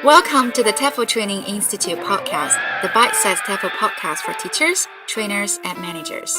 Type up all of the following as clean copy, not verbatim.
Welcome to the TEFL Training Institute podcast, the bite-sized TEFL podcast for teachers, trainers, and managers.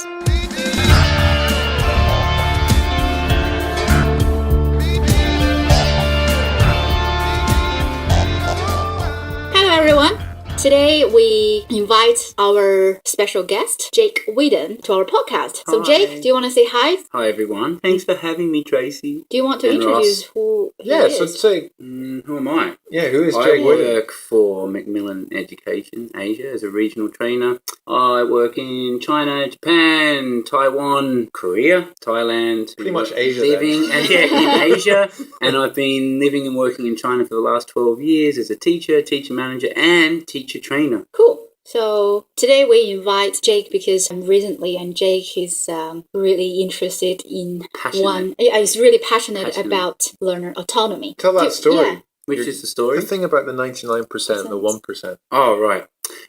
Hello, everyone. Today, we invite our special guest, Jake Whiddon, to our podcast. So, Jake, do you want to say hi? Hi, everyone. Thanks for having me, Tracy. Do you want to introduce who he is? is? So say, who am I? Yeah, who is Jake Whiddon? I work for Macmillan Education Asia as a regional trainer. I work in China, Japan, Taiwan, Korea, Thailand. Pretty much Asia. In Asia. And I've been living and working in China for the last 12 years as a teacher, teacher manager, and teacher trainer. Cool. So today we invite Jake because recently, and Jake is really interested in he's really passionate about learner autonomy. Tell that story. Yeah. Which is the story? The thing about the 99% and the 1%. Oh, right.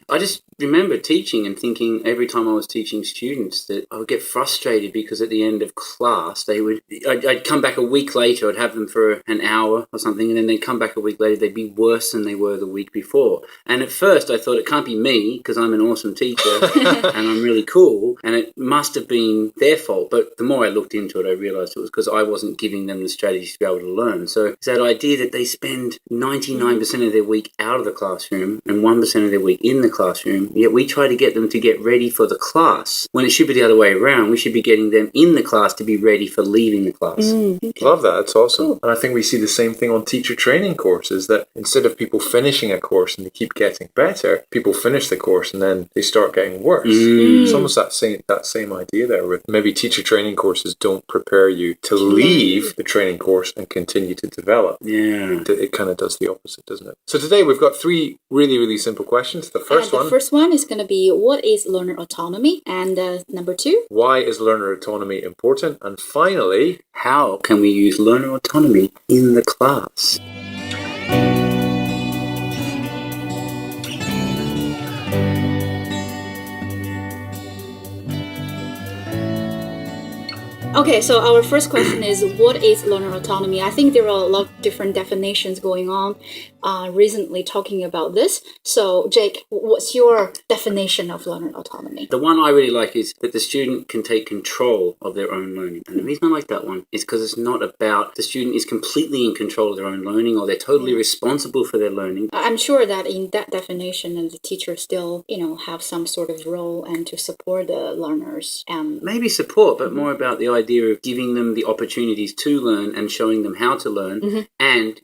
I just remember teaching and thinking every time I was teaching students that I would get frustrated because at the end of class, I'd come back a week later, I'd have them for an hour or something, and then they'd come back a week later, they'd be worse than they were the week before. And at first I thought it can't be me because I'm an awesome teacher and I'm really cool, and it must have been their fault. But the more I looked into it, I realized it was because I wasn't giving them the strategies to be able to learn. So it's that idea that they spend 99% of their week out of the classroom and 1% of their week in the classroom, yet we try to get them to get ready for the class when it should be the other way around. We should be getting them in the class to be ready for leaving the class. Love that. It's awesome. Cool. And I think we see the same thing on teacher training courses, that instead of people finishing a course and they keep getting better, people finish the course and then they start getting worse. It's almost that same idea there, with maybe teacher training courses don't prepare you to leave the training course and continue to develop. Yeah. It kind of does the opposite, doesn't it? So today we've got three really, really simple questions. The first one is going to be, what is learner autonomy? And number 2, why is learner autonomy important? And finally, how can we use learner autonomy in the class? Okay, so our first question is, what is learner autonomy? I think there are a lot of different definitions going on recently talking about this. So, Jake, what's your definition of learner autonomy? The one I really like is that the student can take control of their own learning. And the reason I like that one is because it's not about the student is completely in control of their own learning or they're totally responsible for their learning. I'm sure that in that definition, the teacher still, have some sort of role and to support the learners. Maybe support, but more about the idea of giving them the opportunities to learn and showing them how to learn, and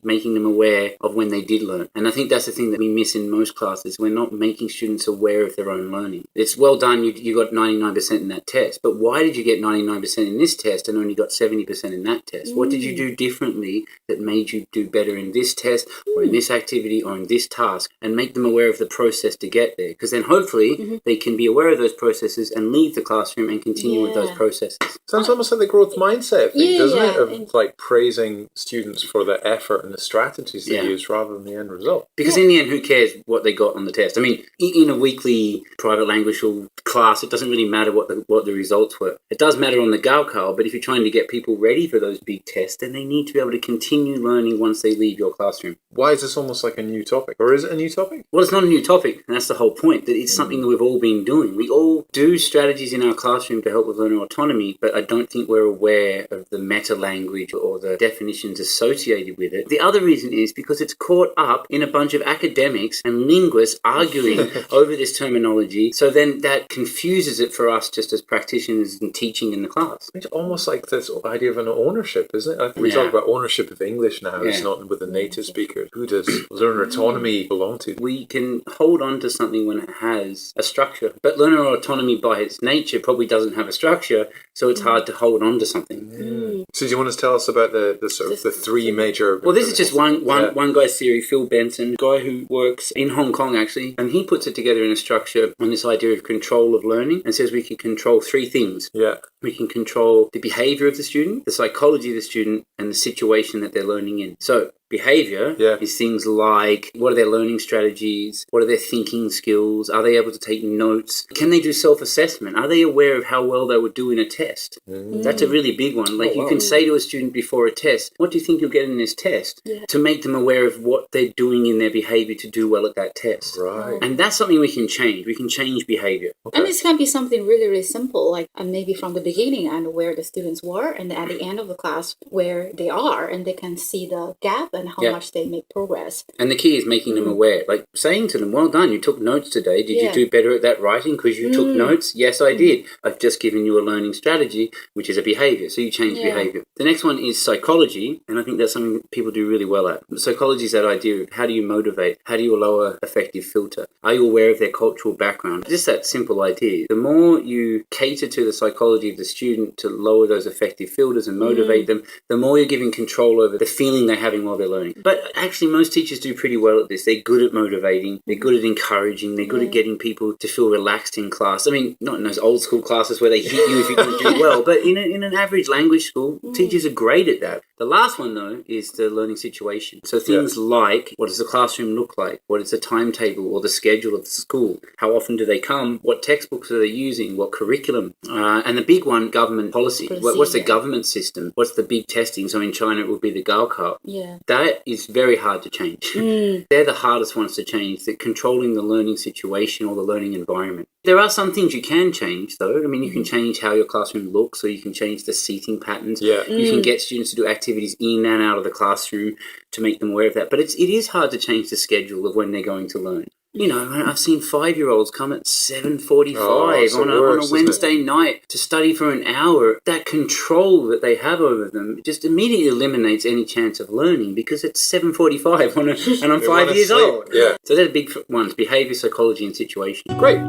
making them aware of when they did learn. And I think that's the thing that we miss in most classes. We're not making students aware of their own learning. It's well done, you got 99% in that test, but why did you get 99% in this test and only got 70% in that test? What did you do differently that made you do better in this test or in this activity or in this task? And make them aware of the process to get there, because then hopefully they can be aware of those processes and leave the classroom and continue with those processes. Sounds almost like the growth mindset thing, doesn't it? Of like praising students for the effort and the strategies they use rather than the end result. Because in the end, who cares what they got on the test? I mean, in a weekly private language class, it doesn't really matter what the results were. It does matter on the Gaokao, but if you're trying to get people ready for those big tests, then they need to be able to continue learning once they leave your classroom. Why is this almost like a new topic? Or is it a new topic? Well, it's not a new topic, and that's the whole point, that it's something that we've all been doing. We all do strategies in our classroom to help with learner autonomy, but I don't think we're aware of the meta language or the definitions associated with it. The other reason is because it's caught up in a bunch of academics and linguists arguing over this terminology, so then that confuses it for us just as practitioners and teaching in the class. It's almost like this idea of an ownership, isn't it? We talk about ownership of English now. It's not with the native speakers. Who does learner autonomy belong to? We can hold on to something when it has a structure, but learner autonomy by its nature probably doesn't have a structure, so it's hard to hold on to something. So do you want to tell us about the sort of the three major... Well, this is just one guy's theory, Phil Benson, a guy who works in Hong Kong actually, and he puts it together in a structure on this idea of control of learning and says we can control three things. Yeah. We can control the behavior of the student, the psychology of the student, and the situation that they're learning in. So behavior is things like, what are their learning strategies? What are their thinking skills? Are they able to take notes? Can they do self-assessment? Are they aware of how well they would do in a test? That's a really big one. Like you can say to a student before a test, what do you think you'll get in this test? To make them aware of what they're doing in their behavior to do well at that test. Right. And that's something we can change. We can change behavior. And this can be something really, really simple, like maybe from the beginning and where the students were, and at the end of the class where they are, and they can see the gap and how much they make progress. And the key is making them aware, like saying to them, well done, you took notes today. Did you do better at that writing because you took notes? Yes, I did. I've just given you a learning strategy, which is a behavior. So you change behavior. The next one is psychology, and I think that's something that people do really well at. Psychology is that idea of how do you motivate? How do you lower affective filter? Are you aware of their cultural background? Just that simple idea. The more you cater to the psychology of the student to lower those affective filters and motivate them, the more you're giving control over the feeling they're having while they're learning. But actually, most teachers do pretty well at this. They're good at motivating. They're good at encouraging. They're good at getting people to feel relaxed in class. I mean, not in those old school classes where they hit you if you don't do well, but in an average language school, teachers are great at that. The last one, though, is the learning situation. So things like, what does the classroom look like? What is the timetable or the schedule of the school? How often do they come? What textbooks are they using? What curriculum? And the big one, government policy. What's the government system? What's the big testing? So in China, it would be the Gaokao. Yeah. That is very hard to change. They're the hardest ones to change, that controlling the learning situation or the learning environment. There are some things you can change, though. I mean, you can change how your classroom looks, or you can change the seating patterns. You can get students to do activities in and out of the classroom to make them aware of that. But it is hard to change the schedule of when they're going to learn. You know, I've seen 5-year-olds come at 7:45 on a Wednesday night to study for an hour. That control that they have over them just immediately eliminates any chance of learning, because it's 7:45 and I'm 5 years old. Yeah. So they're the big ones: behavior, psychology, and situation. Great.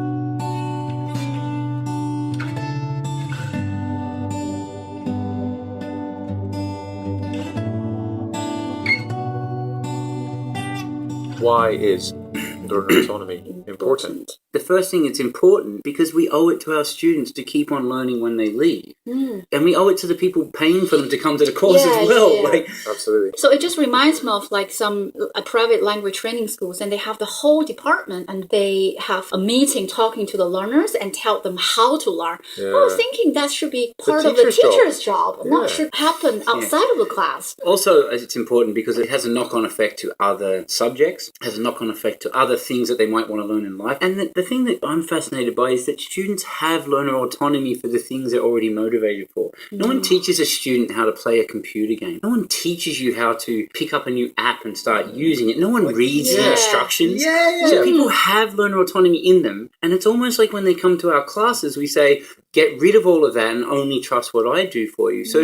Why is learner autonomy important? The first thing, it's important because we owe it to our students to keep on learning when they leave. And we owe it to the people paying for them to come to the course as well. Like, absolutely. So it just reminds me of like some private language training schools, and they have the whole department, and they have a meeting talking to the learners and tell them how to learn. I was thinking that should be part of the teacher's job, not should happen outside of the class. Also, it's important because it has a knock-on effect to other subjects, has a knock-on effect to other things that they might want to learn in life. And the thing that I'm fascinated by is that students have learner autonomy for the things they're already motivated for. No one teaches a student how to play a computer game. No one teaches you how to pick up a new app and start using it. No one reads the instructions. So people have learner autonomy in them. And it's almost like when they come to our classes, we say, get rid of all of that and only trust what I do for you. So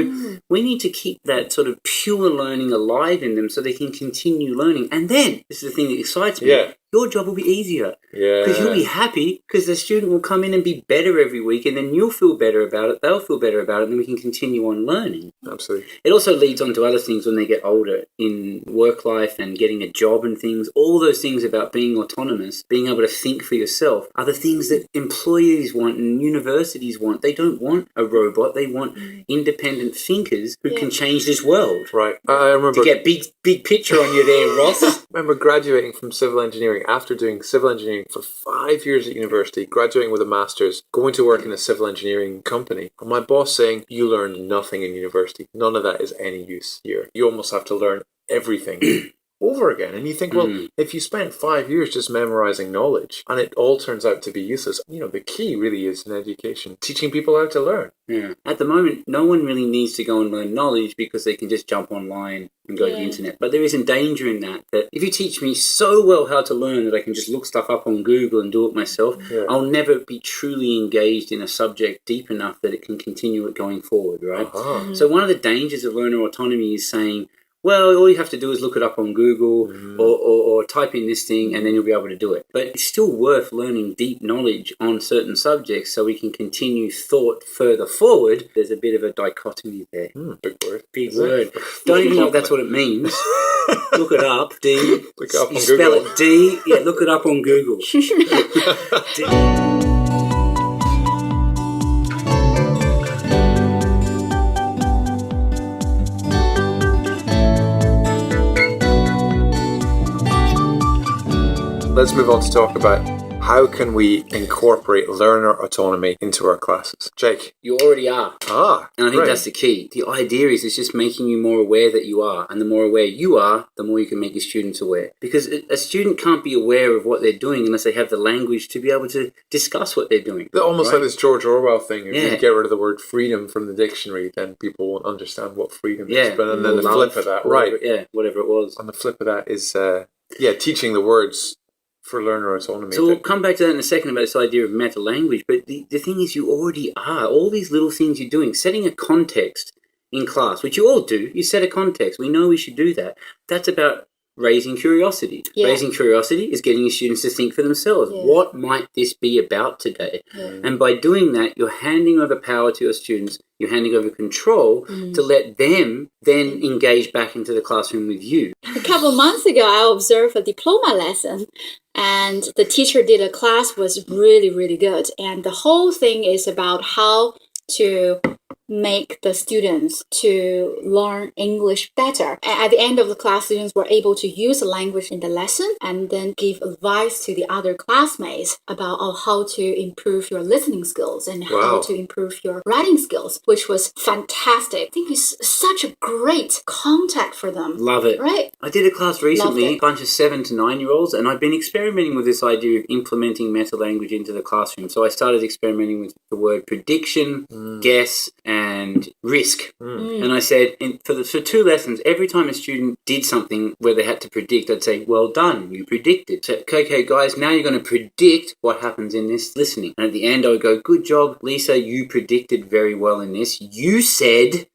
we need to keep that sort of pure learning alive in them so they can continue learning. And then, this is the thing that excites me, your job will be easier. Because you'll be happy because the student will come in and be better every week, and then you'll feel better about it, they'll feel better about it, and then we can continue on learning. Absolutely. It also leads on to other things when they get older in work life and getting a job and things. All those things about being autonomous, being able to think for yourself, are the things that employees want and universities want. They don't want a robot. They want independent thinkers who can change this world. Right. I remember... To get big picture on you there, Ross. I remember graduating from civil engineering after doing civil engineering for 5 years at university, graduating with a master's, going to work in a civil engineering company, and my boss saying, you learned nothing in university. None of that is any use here. You almost have to learn everything over again. And you think, well, if you spent 5 years just memorizing knowledge and it all turns out to be useless, you know, the key really is in education, teaching people how to learn. Yeah. At the moment, no one really needs to go and learn knowledge because they can just jump online and go to the internet. But there is a danger in that if you teach me so well how to learn that I can just look stuff up on Google and do it myself, I'll never be truly engaged in a subject deep enough that it can continue it going forward, right? So one of the dangers of learner autonomy is saying, well, all you have to do is look it up on Google or type in this thing and then you'll be able to do it. But it's still worth learning deep knowledge on certain subjects so we can continue thought further forward. There's a bit of a dichotomy there. Big word. Big word. Don't even know if that's what it means. Look it up, D. Look it up on you Google. Spell it D. Yeah, look it up on Google. D. let's move on to talk about how can we incorporate learner autonomy into our classes. Jake? You already are. And I think great. that's the key. The idea is it's just making you more aware that you are. And the more aware you are, the more you can make your students aware. Because a student can't be aware of what they're doing unless they have the language to be able to discuss what they're doing. Almost like this George Orwell thing. If Yeah. you get rid of the word freedom from the dictionary, then people won't understand what freedom is. But then the flip of that, whatever it was. And the flip of that is, teaching the words for learner autonomy. So we'll come back to that in a second about this idea of meta language. But the thing is, you already are. All these little things you're doing, setting a context in class, which you all do. You set a context. We know we should do that. That's about raising curiosity. Yeah. Raising curiosity is getting your students to think for themselves. Yeah. What might this be about today? And by doing that, you're handing over power to your students. You're handing over control to let them then engage back into the classroom with you. A couple months ago, I observed a diploma lesson, and the teacher did a class was really, really good. And the whole thing is about how to make the students to learn English better. And at the end of the class, students were able to use the language in the lesson and then give advice to the other classmates about how to improve your listening skills and how to improve your writing skills, which was fantastic. I think it's such a great contact for them. Love it. Right? I did a class recently, a bunch of 7 to 9-year-olds, and I've been experimenting with this idea of implementing meta language into the classroom. So I started experimenting with the word prediction, guess, and risk. And I said, for 2 lessons, every time a student did something where they had to predict, I'd say, well done, you predicted. So, okay, guys, now you're going to predict what happens in this listening. And at the end, I would go, good job, Lisa, you predicted very well in this. You said...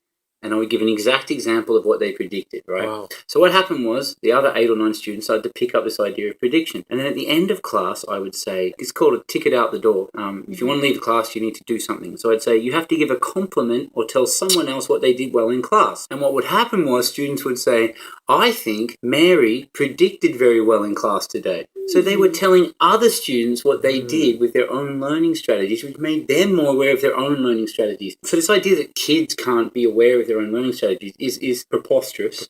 And I would give an exact example of what they predicted, right? Wow. So what happened was the other 8 or 9 students started to pick up this idea of prediction. And then at the end of class, I would say, it's called a ticket out the door. If you want to leave the class, you need to do something. So I'd say, you have to give a compliment or tell someone else what they did well in class. And what would happen was students would say, I think Mary predicted very well in class today. So they were telling other students what they did with their own learning strategies, which made them more aware of their own learning strategies. So this idea that kids can't be aware of their own learning strategies is preposterous.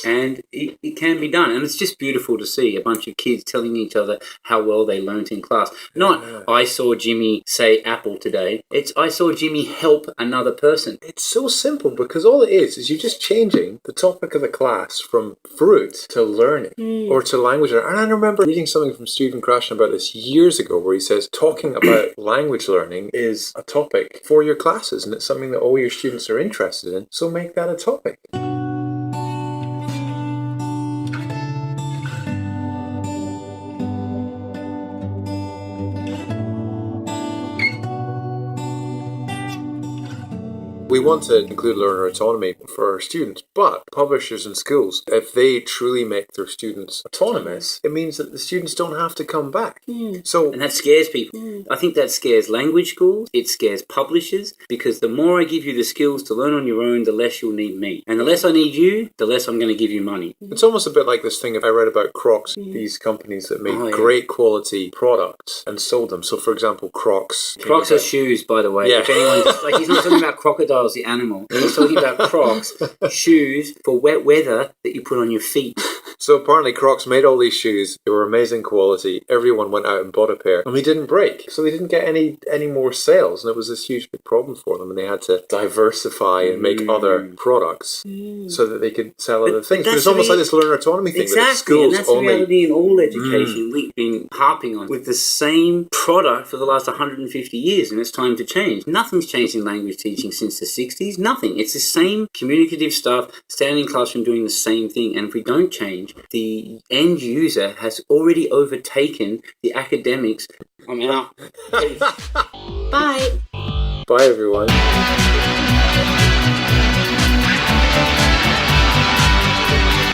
And it can be done. And it's just beautiful to see a bunch of kids telling each other how well they learnt in class. Not, I saw Jimmy say apple today. It's, I saw Jimmy help another person. It's so simple because all it is you're just changing the topic of the class from fruit to learning or to language. And I remember reading something from Stephen Krashen about this years ago where he says talking about language learning is a topic for your classes and it's something that all your students are interested in, so make that a topic. We want to include learner autonomy for our students, but publishers and schools, if they truly make their students autonomous, it means that the students don't have to come back. So, and that scares people. I think that scares language schools, it scares publishers, because the more I give you the skills to learn on your own, the less you'll need me. And the less I need you, the less I'm going to give you money. It's almost a bit like this thing I read about Crocs, these companies that make great quality products and sold them. So, for example, Crocs. Crocs are shoes, by the way. Yeah. If anyone's, like, he's not talking about crocodiles, the animal. He's talking about Crocs, shoes for wet weather that you put on your feet. So apparently Crocs made all these shoes. They were amazing quality. Everyone went out and bought a pair. And they didn't break. So they didn't get any more sales. And it was this huge big problem for them. And they had to diversify and make other products so that they could sell other things. But it's almost like this learner autonomy thing. Exactly, that schools and that's the only... reality in all education. We've been harping on with the same product for the last 150 years. And it's time to change. Nothing's changed in language teaching since the 60s. Nothing. It's the same communicative stuff, standing in classroom doing the same thing. And if we don't change, the end user has already overtaken the academics. I'm out. Bye. Bye, everyone.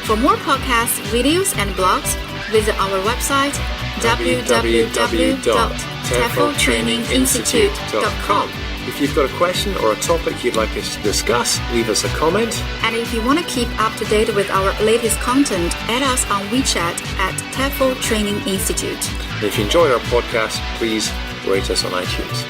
For more podcasts, videos, and blogs, visit our website www.TEFLtraininginstitute.com. If you've got a question or a topic you'd like us to discuss, leave us a comment. And if you want to keep up to date with our latest content, add us on WeChat at TEFL Training Institute. And if you enjoyed our podcast, please rate us on iTunes.